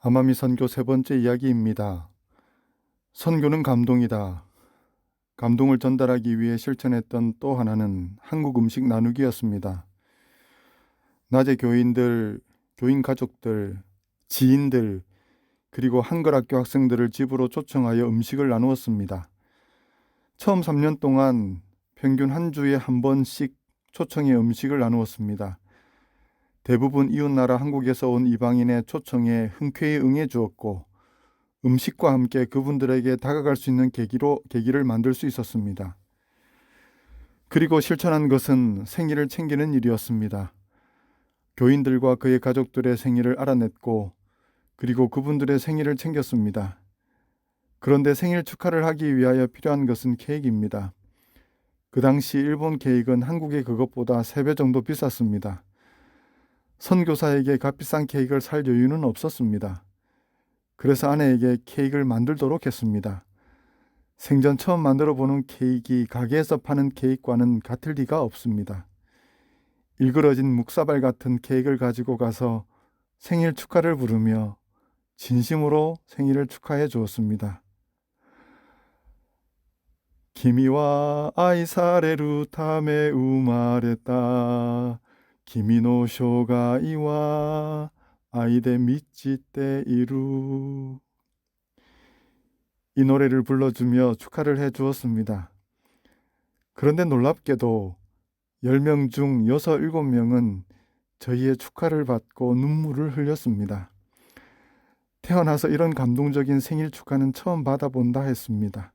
아마미 선교 세 번째 이야기입니다. 선교는 감동이다. 감동을 전달하기 위해 실천했던 또 하나는 한국 음식 나누기였습니다. 낮에 교인들, 교인 가족들, 지인들, 그리고 한글학교 학생들을 집으로 초청하여 음식을 나누었습니다. 처음 3년 동안 평균 한 주에 한 번씩 초청해 음식을 나누었습니다. 대부분 이웃나라 한국에서 온 이방인의 초청에 흔쾌히 응해 주었고 음식과 함께 그분들에게 다가갈 수 있는 계기를 만들 수 있었습니다. 그리고 실천한 것은 생일을 챙기는 일이었습니다. 교인들과 그의 가족들의 생일을 알아냈고 그리고 그분들의 생일을 챙겼습니다. 그런데 생일 축하를 하기 위하여 필요한 것은 케이크입니다. 그 당시 일본 케이크는 한국의 그것보다 3배 정도 비쌌습니다. 선교사에게 값비싼 케이크를 살 여유는 없었습니다. 그래서 아내에게 케이크를 만들도록 했습니다. 생전 처음 만들어 보는 케이크가 가게에서 파는 케이크와는 같을 리가 없습니다. 일그러진 묵사발 같은 케이크를 가지고 가서 생일 축하를 부르며 진심으로 생일을 축하해 주었습니다. 키미와 아이사레루 타메 우마레타 키미노 쇼가이와 아이데 미치테 이루. 이 노래를 불러주며 축하를 해 주었습니다. 그런데 놀랍게도 10명 중 6, 7명은 저희의 축하를 받고 눈물을 흘렸습니다. 태어나서 이런 감동적인 생일 축하는 처음 받아본다 했습니다.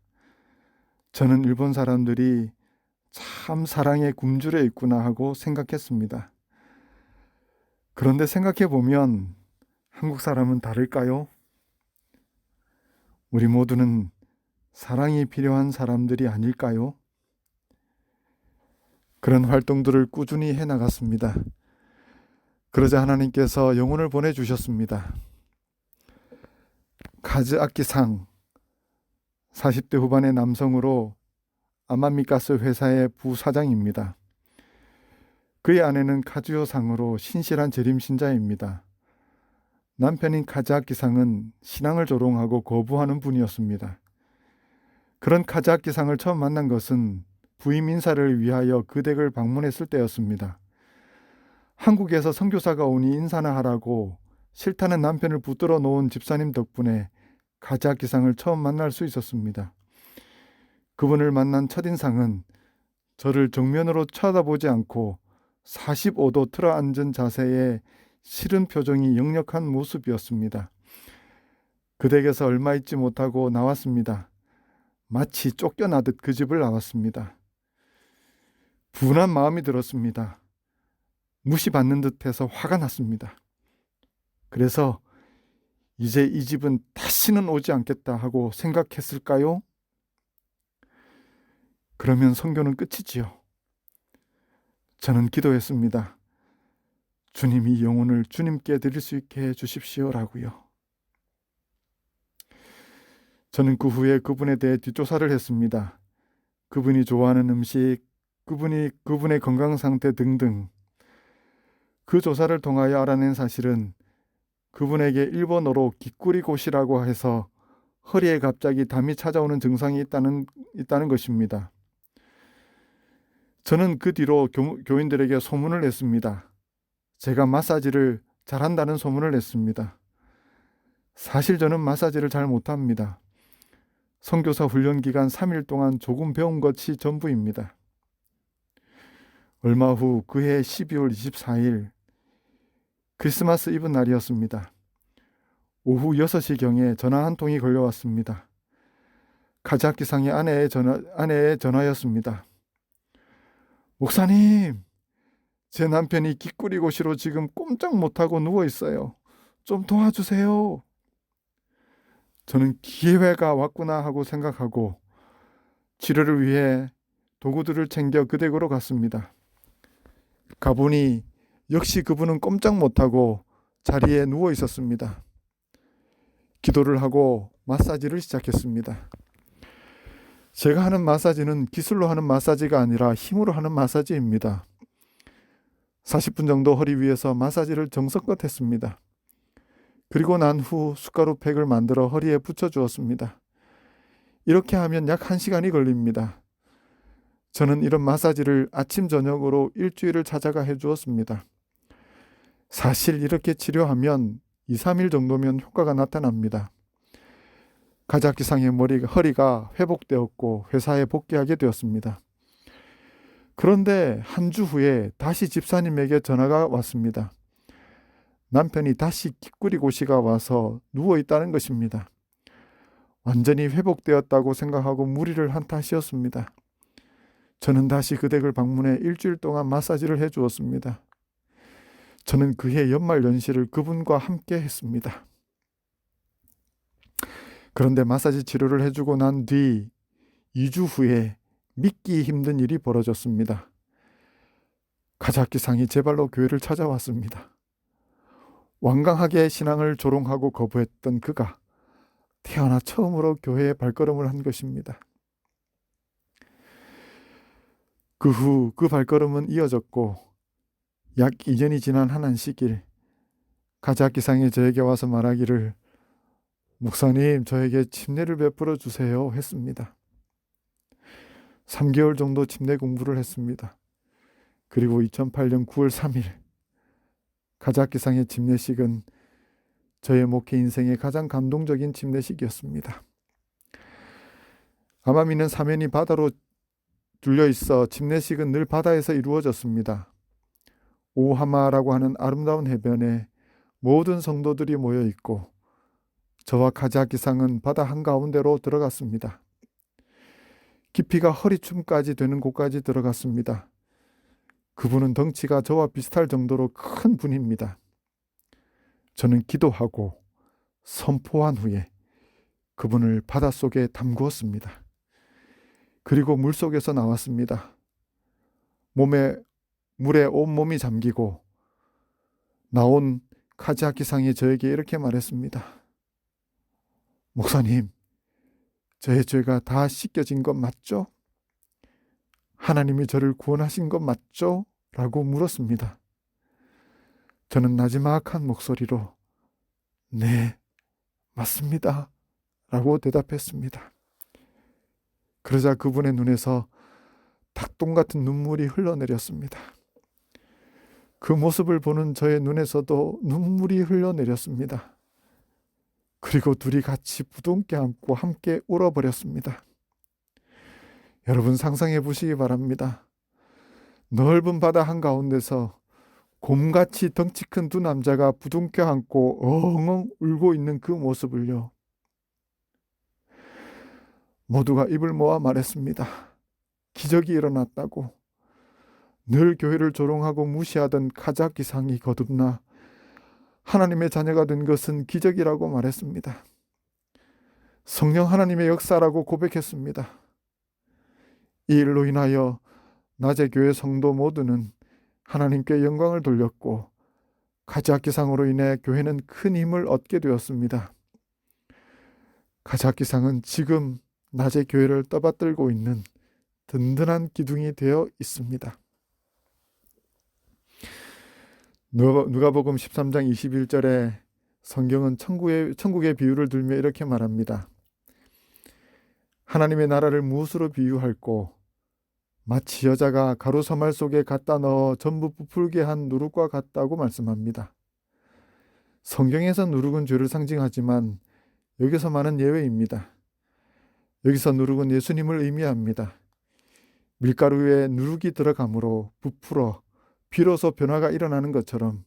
저는 일본 사람들이 참 사랑에 굶주려 있구나 하고 생각했습니다. 그런데 생각해 보면 한국 사람은 다를까요? 우리 모두는 사랑이 필요한 사람들이 아닐까요? 그런 활동들을 꾸준히 해나갔습니다. 그러자 하나님께서 영혼을 보내주셨습니다. 카즈아키상, 40대 후반의 남성으로 아마미가스 회사의 부사장입니다. 그의 아내는 카즈요상으로 신실한 재림신자입니다. 남편인 카즈아키상은 신앙을 조롱하고 거부하는 분이었습니다. 그런 카즈아키상을 처음 만난 것은 부임 인사를 위하여 그 댁을 방문했을 때였습니다. 한국에서 선교사가 오니 인사나 하라고 싫다는 남편을 붙들어 놓은 집사님 덕분에 카즈아키상을 처음 만날 수 있었습니다. 그분을 만난 첫인상은 저를 정면으로 쳐다보지 않고 45도 틀어 앉은 자세에 싫은 표정이 역력한 모습이었습니다. 그 댁에서 얼마 있지 못하고 나왔습니다. 마치 쫓겨나듯 그 집을 나왔습니다. 분한 마음이 들었습니다. 무시받는 듯해서 화가 났습니다. 그래서 이제 이 집은 다시는 오지 않겠다 하고 생각했을까요? 그러면 선교는 끝이지요. 저는 기도했습니다. 주님이 영혼을 주님께 드릴 수 있게 해 주십시오라고요. 저는 그 후에 그분에 대해 뒷조사를 했습니다. 그분이 좋아하는 음식, 그분의 건강 상태 등등. 그 조사를 통하여 알아낸 사실은 그분에게 일본어로 기꾸리고시라고 해서 허리에 갑자기 담이 찾아오는 증상이 있다는 것입니다. 저는 그 뒤로 교인들에게 소문을 냈습니다. 제가 마사지를 잘한다는 소문을 냈습니다. 사실 저는 마사지를 잘 못합니다. 선교사 훈련 기간 3일 동안 조금 배운 것이 전부입니다. 얼마 후 그해 12월 24일 크리스마스 이브 날이었습니다. 오후 6시경에 전화 한 통이 걸려왔습니다. 카즈아키상의 아내의 전화였습니다. 목사님, 제 남편이 기꾸리고시로 지금 꼼짝 못하고 누워있어요. 좀 도와주세요. 저는 기회가 왔구나 하고 생각하고 치료를 위해 도구들을 챙겨 그 댁으로 갔습니다. 가보니 역시 그분은 꼼짝 못하고 자리에 누워 있었습니다. 기도를 하고 마사지를 시작했습니다. 제가 하는 마사지는 기술로 하는 마사지가 아니라 힘으로 하는 마사지입니다. 40분 정도 허리 위에서 마사지를 정성껏 했습니다. 그리고 난 후 숟가루팩을 만들어 허리에 붙여주었습니다. 이렇게 하면 약 1시간이 걸립니다. 저는 이런 마사지를 아침 저녁으로 일주일을 찾아가 해주었습니다. 사실 이렇게 치료하면 2, 3일 정도면 효과가 나타납니다. 가자키상의 허리가 회복되었고 회사에 복귀하게 되었습니다. 그런데 한 주 후에 다시 집사님에게 전화가 왔습니다. 남편이 다시 기꾸리고시가 와서 누워있다는 것입니다. 완전히 회복되었다고 생각하고 무리를 한 탓이었습니다. 저는 다시 그 댁을 방문해 일주일 동안 마사지를 해주었습니다. 저는 그해 연말 연시를 그분과 함께 했습니다. 그런데 마사지 치료를 해주고 난 뒤 2주 후에 믿기 힘든 일이 벌어졌습니다. 가자키상이 제 발로 교회를 찾아왔습니다. 완강하게 신앙을 조롱하고 거부했던 그가 태어나 처음으로 교회에 발걸음을 한 것입니다. 그 후 그 발걸음은 이어졌고 약 2년이 지난 한 안식일 가자키상이 저에게 와서 말하기를 목사님 저에게 침례를 베풀어 주세요 했습니다. 3개월 정도 침례 공부를 했습니다. 그리고 2008년 9월 3일 가자키상의 침례식은 저의 목회 인생의 가장 감동적인 침례식이었습니다. 아마미는 사면이 바다로 둘려 있어 침례식은 늘 바다에서 이루어졌습니다. 오하마라고 하는 아름다운 해변에 모든 성도들이 모여 있고 저와 가자키상은 바다 한가운데로 들어갔습니다. 깊이가 허리춤까지 되는 곳까지 들어갔습니다. 그분은 덩치가 저와 비슷할 정도로 큰 분입니다. 저는 기도하고 선포한 후에 그분을 바닷속에 담그었습니다. 그리고 물속에서 나왔습니다. 물에 온몸이 잠기고 나온 가자키상이 저에게 이렇게 말했습니다. 목사님, 저의 죄가 다 씻겨진 것 맞죠? 하나님이 저를 구원하신 것 맞죠? 라고 물었습니다. 저는 나지막한 목소리로 네, 맞습니다. 라고 대답했습니다. 그러자 그분의 눈에서 닭똥 같은 눈물이 흘러내렸습니다. 그 모습을 보는 저의 눈에서도 눈물이 흘러내렸습니다. 그리고 둘이 같이 부둥켜 안고 함께 울어버렸습니다. 여러분 상상해 보시기 바랍니다. 넓은 바다 한가운데서 곰같이 덩치 큰 두 남자가 부둥켜 안고 엉엉 울고 있는 그 모습을요. 모두가 입을 모아 말했습니다. 기적이 일어났다고. 늘 교회를 조롱하고 무시하던 가자키상이 거듭나 하나님의 자녀가 된 것은 기적이라고 말했습니다. 성령 하나님의 역사라고 고백했습니다. 이 일로 인하여 낮의 교회 성도 모두는 하나님께 영광을 돌렸고 가자키상으로 인해 교회는 큰 힘을 얻게 되었습니다. 가자키상은 지금 낮의 교회를 떠받들고 있는 든든한 기둥이 되어 있습니다. 누가복음 13장 21절에 성경은 천국의 비유를 들며 이렇게 말합니다. 하나님의 나라를 무엇으로 비유할꼬? 마치 여자가 가루 서말 속에 갖다 넣어 전부 부풀게 한 누룩과 같다고 말씀합니다. 성경에서 누룩은 죄를 상징하지만 여기서 말은 예외입니다. 여기서 누룩은 예수님을 의미합니다. 밀가루에 누룩이 들어가므로 부풀어 비로소 변화가 일어나는 것처럼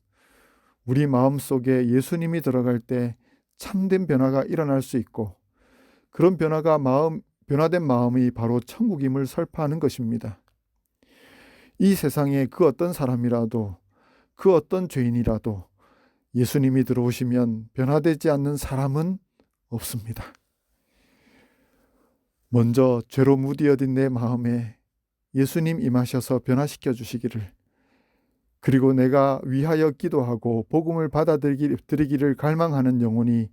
우리 마음속에 예수님이 들어갈 때 참된 변화가 일어날 수 있고 그런 변화된 마음이 바로 천국임을 설파하는 것입니다. 이 세상에 그 어떤 사람이라도 그 어떤 죄인이라도 예수님이 들어오시면 변화되지 않는 사람은 없습니다. 먼저 죄로 무디어진 내 마음에 예수님 임하셔서 변화시켜 주시기를, 그리고 내가 위하여 기도하고 복음을 받아들이기를 갈망하는 영혼이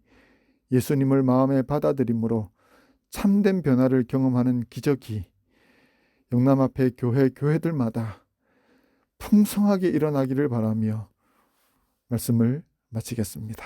예수님을 마음에 받아들임으로 참된 변화를 경험하는 기적이 영남 앞에 교회들마다 풍성하게 일어나기를 바라며 말씀을 마치겠습니다.